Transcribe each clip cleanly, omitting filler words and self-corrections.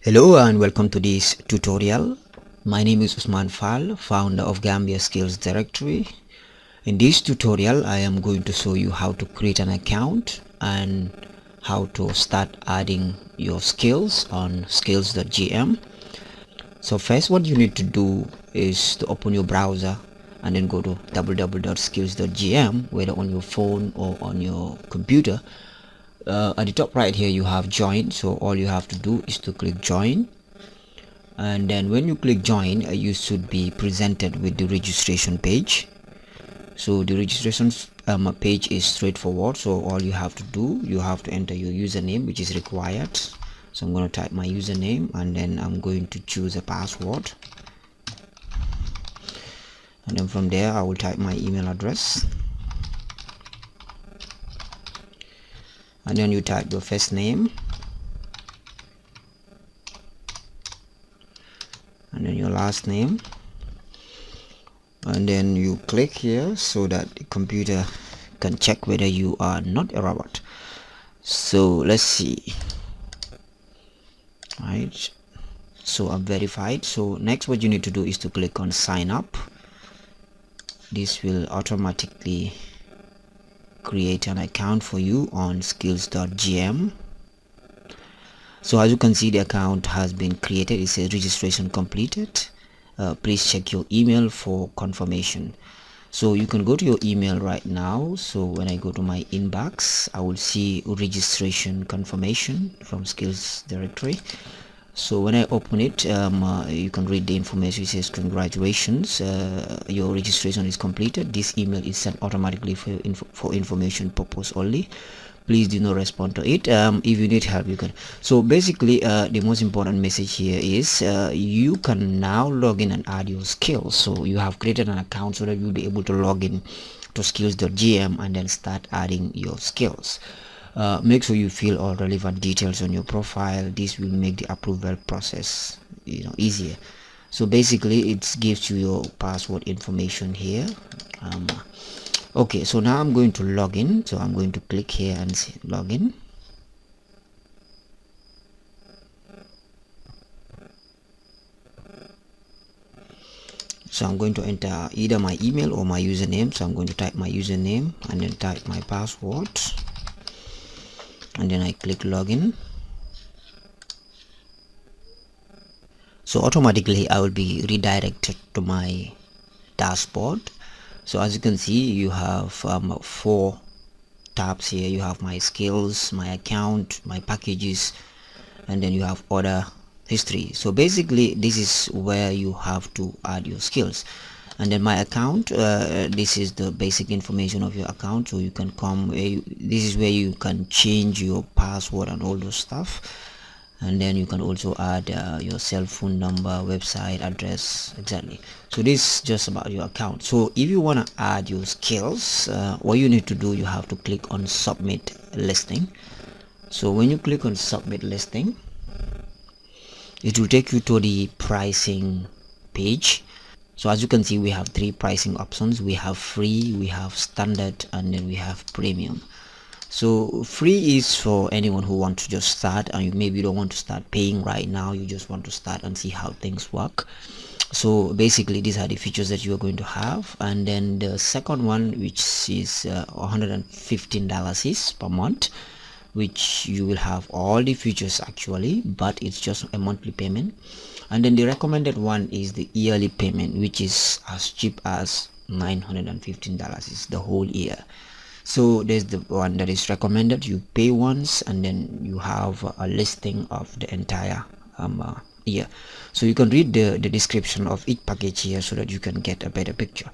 Hello and welcome to this tutorial. My name is Usman Fall, founder of Gambia Skills Directory. In this tutorial, I am going to show you how to create an account and how to start adding your skills on skills.gm. So first, what you need to do is to open your browser and then go to www.skills.gm, whether on your phone or on your computer. At the top right here you have join, so all you have to do is to click join, and then when you click join you should be presented with the registration page. So the registration page is straightforward. So all you have to do, you have to enter your username, which is required. So I'm going to type my username and then I'm going to choose a password, and then from there I will type my email address, and then you type your first name and then your last name, and then you click here so that the computer can check whether you are not a robot. So let's see. Right, so I'm verified. So next what you need to do is to click on sign up. This will automatically create an account for you on skills.gm. So as you can see, the account has been created. It says registration completed. Please check your email for confirmation. So you can go to your email right now. So when I go to my inbox, I will see registration confirmation from Skills Directory. So when I open it, you can read the information. It says congratulations, your registration is completed. This email is sent automatically for information purpose only. Please do not respond to it. If you need help, you can. So basically the most important message here is you can now log in and add your skills. So you have created an account so that you'll be able to log in to skills.gm and then start adding your skills. Make sure you fill all relevant details on your profile. This will make the approval process easier. So basically it gives you your password information here. Okay, so now I'm going to log in. So I'm going to click here and say log in. So I'm going to enter either my email or my username. So I'm going to type my username and then type my password, and then I click login. So automatically I will be redirected to my dashboard. So as you can see, you have 4 tabs here. You have my skills, my account, my packages, and then you have order history. So basically this is where you have to add your skills. And then my account, this is the basic information of your account. So you can come, this is where you can change your password and all those stuff. And then you can also add your cell phone number, website address, exactly. So this is just about your account. So if you want to add your skills, what you need to do, you have to click on submit listing. So when you click on submit listing, it will take you to the pricing page. So as you can see, we have 3 pricing options. We have free, we have standard, and then we have premium. So free is for anyone who wants to just start, and maybe you don't want to start paying right now, you just want to start and see how things work. So basically these are the features that you are going to have. And then the second one, which is $115 is per month, which you will have all the features actually, but it's just a monthly payment. And then the recommended one is the yearly payment, which is as cheap as $915 is the whole year. So there's the one that is recommended. You pay once and then you have a listing of the entire year. So you can read the description of each package here so that you can get a better picture.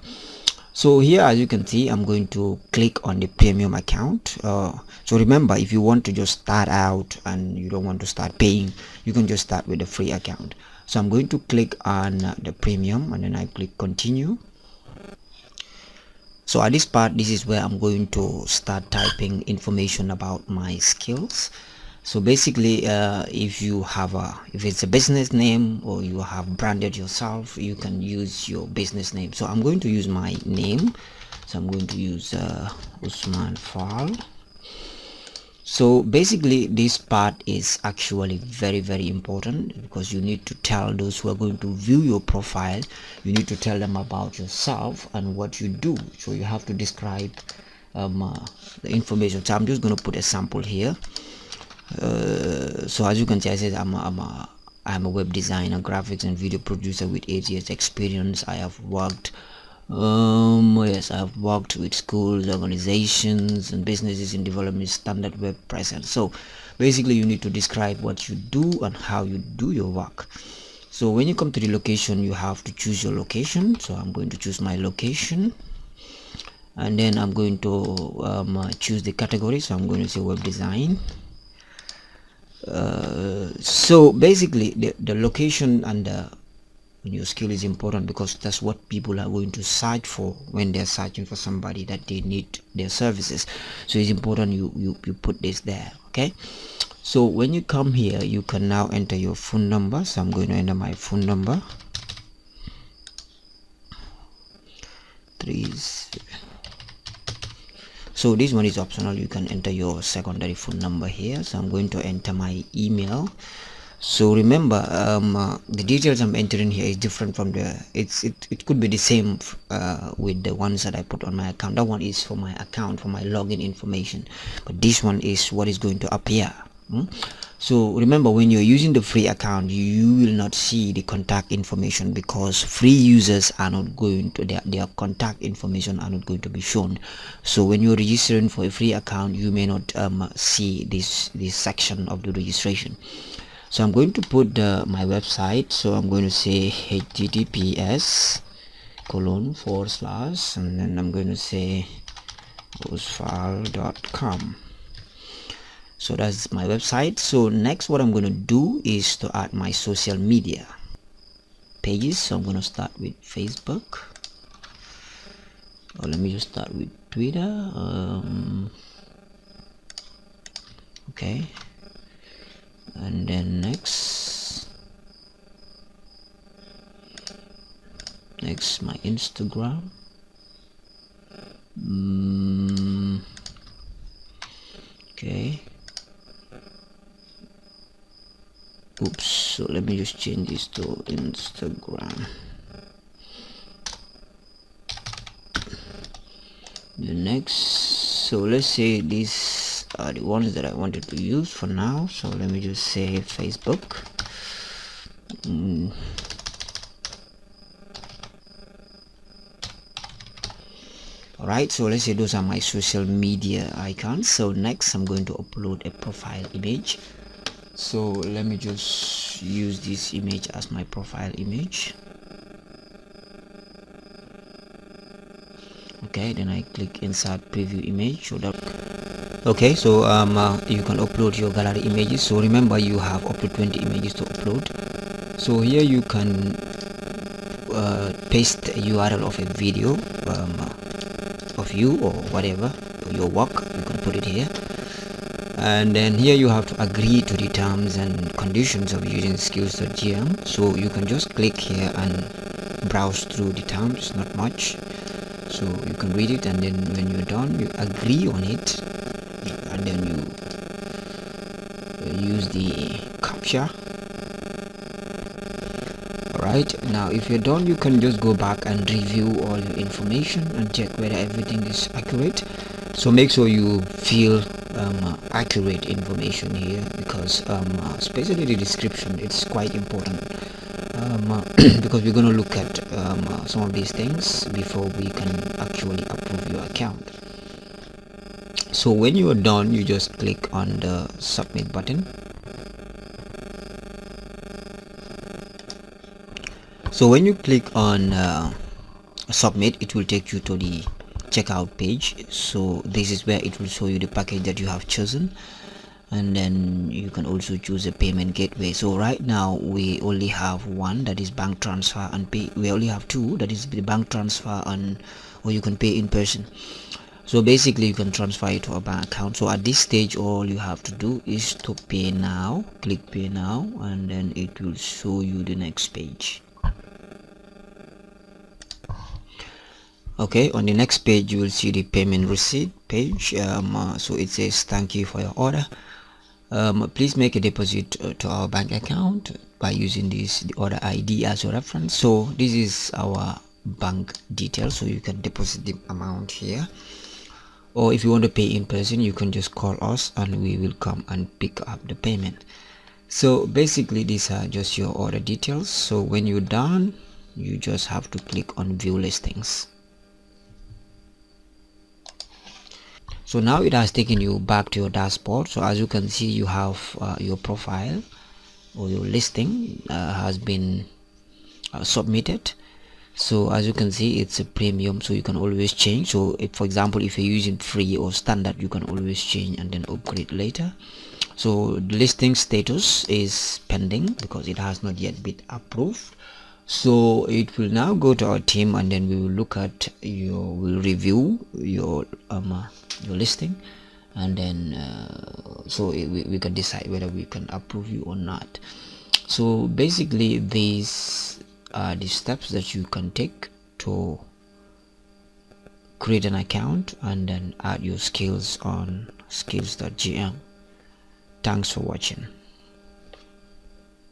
So here, as you can see, I'm going to click on the premium account. So remember, if you want to just start out and you don't want to start paying, you can just start with the free account. So I'm going to click on the premium and then I click continue. So at this part, this is where I'm going to start typing information about my skills. So basically if it's a business name or you have branded yourself, you can use your business name. So I'm going to use my name. So I'm going to use Usman Fall. So basically this part is actually very important, because you need to tell those who are going to view your profile, you need to tell them about yourself and what you do. So you have to describe the information. So I'm just going to put a sample here. So as you can see, I said I'm a web designer, graphics and video producer with 8 years experience. I have worked yes, I've worked with schools, organizations and businesses in developing standard web presence. So basically you need to describe what you do and how you do your work. So when you come to the location, you have to choose your location. So I'm going to choose my location, and then I'm going to choose the category. So I'm going to say web design. So basically the location and your skill is important, because that's what people are going to search for when they're searching for somebody that they need their services. So it's important you put this there. Okay, so when you come here, you can now enter your phone number. So I'm going to enter my phone number, 3. So this one is optional, you can enter your secondary phone number here. So I'm going to enter my email. So remember, the details I'm entering here is different from the it could be the same with the ones that I put on my account. That one is for my account, for my login information, but this one is what is going to appear. So remember, when you're using the free account, you will not see the contact information, because free users are not going to their contact information are not going to be shown. So when you're registering for a free account, you may not see this section of the registration. So I'm going to put my website. So I'm going to say https:// and then I'm going to say osfal.com. So that's my website. So next, what I'm going to do is to add my social media pages. So I'm going to start with Facebook, or let me just start with Twitter. Okay, and then next my Instagram. Okay, oops, so let me just change this to Instagram. The next, so let's say these are the ones that I wanted to use for now. So let me just say Facebook. Alright, so let's say those are my social media icons. So next, I'm going to upload a profile image. So let me just use this image as my profile image. Okay, then I click insert preview image. So that okay, so you can upload your gallery images. So remember, you have up to 20 images to upload. So here you can paste a URL of a video of you or whatever, your work. You can put it here, and then here you have to agree to the terms and conditions of using skills.gm. So you can just click here and browse through the terms. Not much, so you can read it, and then when you're done, you agree on it, and then you use the captcha. Alright, now if you're done, you can just go back and review all your information and check whether everything is accurate. So make sure you fill accurate information here, because especially the description, it's quite important, because we're going to look at some of these things before we can actually approve your account. So when you are done, you just click on the submit button. So when you click on submit, it will take you to the checkout page. So this is where it will show you the package that you have chosen, and then you can also choose a payment gateway. So right now we only have one, that is bank transfer and pay. We only have two, that is the bank transfer and or you can pay in person. So basically you can transfer it to a bank account. So at this stage, all you have to do is to pay now. Click pay now, and then it will show you the next page. Okay, on the next page you will see the payment receipt page. So it says thank you for your order. Please make a deposit to our bank account by using the order ID as a reference. So this is our bank details, so you can deposit the amount here, or if you want to pay in person you can just call us and we will come and pick up the payment. So basically these are just your order details. So when you're done, you just have to click on view listings. So now it has taken you back to your dashboard. So as you can see, you have your profile or your listing has been submitted. So as you can see, it's a premium, so you can always change. So if, for example, if you're using free or standard, you can always change and then upgrade later. So the listing status is pending because it has not yet been approved. So it will now go to our team and then we will look at we'll review your listing, and then so we can decide whether we can approve you or not. So basically these are the steps that you can take to create an account and then add your skills on skills.gm. Thanks for watching.